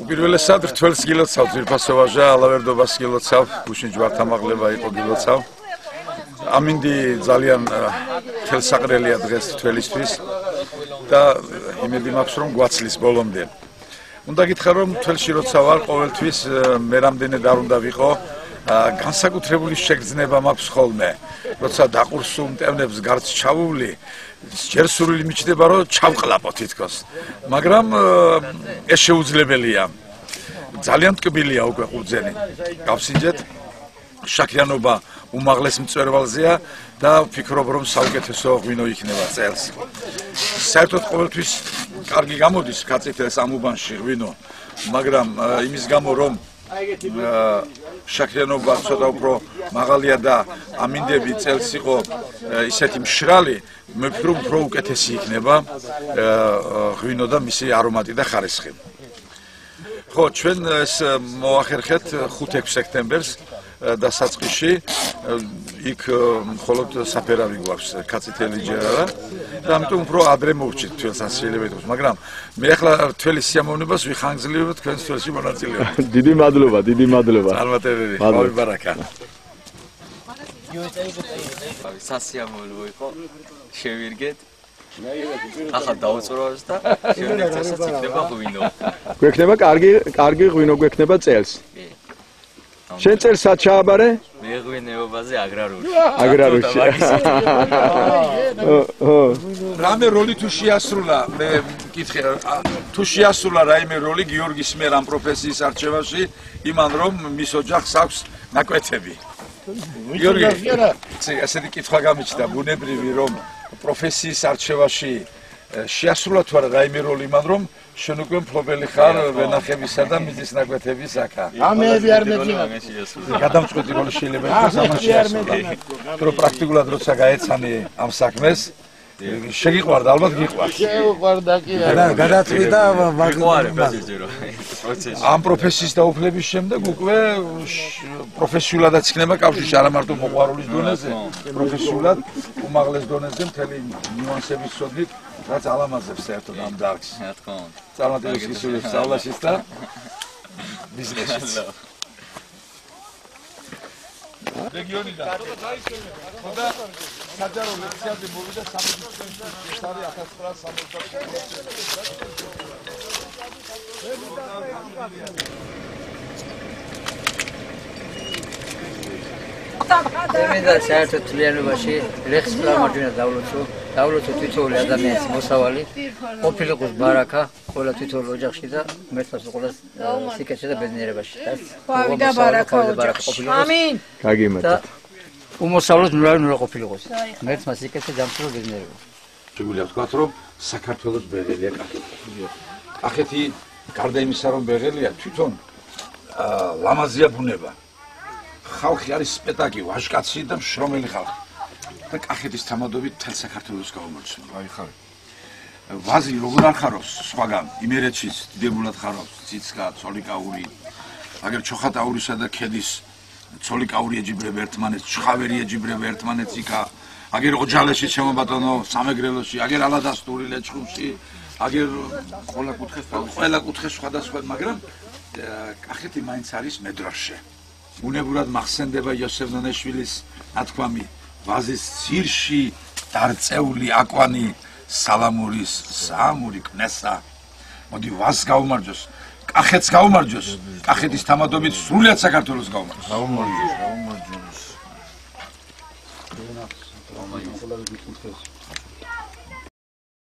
უპირველესად რთველს გილოცავ ძვირფასო ვაჟა, ალავერდობას გილოცავ, გუშინ ჯვართამაღლება იყო გილოცავ. ამინდი ძალიან თელსაყრელია დღეს თველისთვის და იმედი მაქვს რომ გვაცლის ბოლომდე. უნდა გითხრა რომ თველში როცა ვარ ყოველთვის მე რამდენი არ უნდა ვიყო განსაკუთრებული შეგრძნება მაქვს ხოლმე. როცა დაყურს უმტევნებს გარც ჩავუვლი, ჯერ სურვილი მიჩნდება რომ ჩავყლაპო თითქოს. მაგრამ ეს შეუძლებელია. ძალიან ტკბილია უკვე ყურძენი. გავსინჯეთ. შაქრიანობა უმაღლეს მწვერვალზეა და ვფიქრობ რომ საუკეთესო ღვინო იქნება წელს. საერთოდ ყოველთვის კარგი გამოდის კაცით ეს ამ უბანში ღვინო, მაგრამ იმის გამო რომ შაქრიანობა ცოტა უფრო მაღალია და ამინდები წელს იყო ისეთი მშრალი, მე ვფიქრობ უფრო უკეთესი იქნება ღვინო და მისი არომატი და ხარისხი. ხო, ჩვენ ეს მოახერხეთ 5-6 სექტემბერს დასაწყისში იქ მხოლოდ საფერავი გვაქვს კაცითელი ჯერ არა და ამიტომ უფრო ადრე მოვჭით თველს ასე შეიძლება ითქვას, მაგრამ მე ახლა თველის სიამოვნებას ვიხანგრძლივებ თქვენს თველში მონაწილეობით. დიდი მადლობა, დიდი მადლობა. წარმატებები, მოვი ბარაკა. სასიამოვნო იყო, შევირგეთ. ახლა დაუწროს და შემდეგ წელსაც იქნება ღვინო. გვექნება კარგი ღვინო გვექნება წელს. შენ წელს სად ჩააბარე? მეღვინეობაზე აგრარული. აგრარულში. რამე როლი თუ შეასრულა, მე მკითხე, თუ შეასრულა რაიმე როლი გიორგის მიერ ამ პროფესიის არჩევაში, იმან რომ მის ოჯახს აქვს ნაკვეთები. გიორგი, ესეთი კითხვა გამიჩნდა, ბუნებრივი რომ პროფესიის არჩევაში შეასრულა თუ არა რაიმე როლი იმან რომ შენ უკვე მფლობელი ხარ ვენახებისა და მიწის ნაკვეთების აქა. ამეები არ მეძინა. გადამწყვეტი როლი შეიძლება იყოს ამაში ასრულა. რომ პრაქტიკულად როცა გაეცანი ამ საქმეს, შეგიყვარდა, ალბათ გიყვარს. შეუყვარდა კი არა. გადაწყვიტა მიყვარება ჯერო. ამ პროფესიის დაუფლების შემდეგ უკვე პროფესიულადაც იქნება კავშირში, არა მარტო მოყვარულის დონეზე, პროფესიულად უმაღლეს დონეზე მთელი ნიუანსების სოდით, რაც ალამაზებს საერთოდ ამ დარგს. რა თქმა უნდა. წარმატებებს გისურვებ სწავლაშიც და ბიზნესშიც. რეგიონიდან ხოდა საჯარო ლექციაზე მოვიდა და საერთოდ თლიანობაში ლეხს პრამარჯვენა დავლოცო თითოეული ადამიანის მოსავალი ყოფილიყოს ბარაკა ყველა თითოეულ ოჯახში და მერთავს ყველა სიკეთე და ბედნიერებაში. ყვავიდა ბარაკა ოჯახში. ამინ. გაგიმეთა. უმოსავლოდ ნულა ყოფილიყოს. მერთმა სიკეთე დამსრულო ბედნიერება. შეგვიძლია ვთქვათ რომ საქართველოს ბეღელია კახეთი. კახეთი გარდა იმისა რომ ბეღელია თვითონ ლამაზია ბუნება. ხალხი არის სპეტაკი, ვაჟკაცი და მშრომელი ხალხი. და კახეთის თამადობით თელ საქართველოს გაუმარჯვება. აი ხარ. ვაზი როგორ არ ხარობს სხვაგან, იმერეთშიც დიდებულად ხარობს, ციცკა, ცოლიკაური, აგერ ჩოხატაურისა და ქედის ცოლიკაური ეჯიბრება ერთმანეთს, ჩხავერი ეჯიბრება ერთმანეთს იქა, აგერ ოჯალეში შემობატონო სამეგრელოში, აგერ ალადასტური ლეჩხუმში, აგერ ყველა კუთხეს სხვადასხვა, მაგრამ კახეთი მაინც არის მედროშე. უნებურად მახსენდება იოსებ ნონეშვილის ნათქვამი ვაზის ცირში დარწეული აკვანი სალამურის საამური კნესა. მოდი ვაზს გაუმარჯოს, კახეთს გაუმარჯოს, კახეთის თამადობით სრულიად საქართველოს გაუმარჯოს. გაუმარჯოს.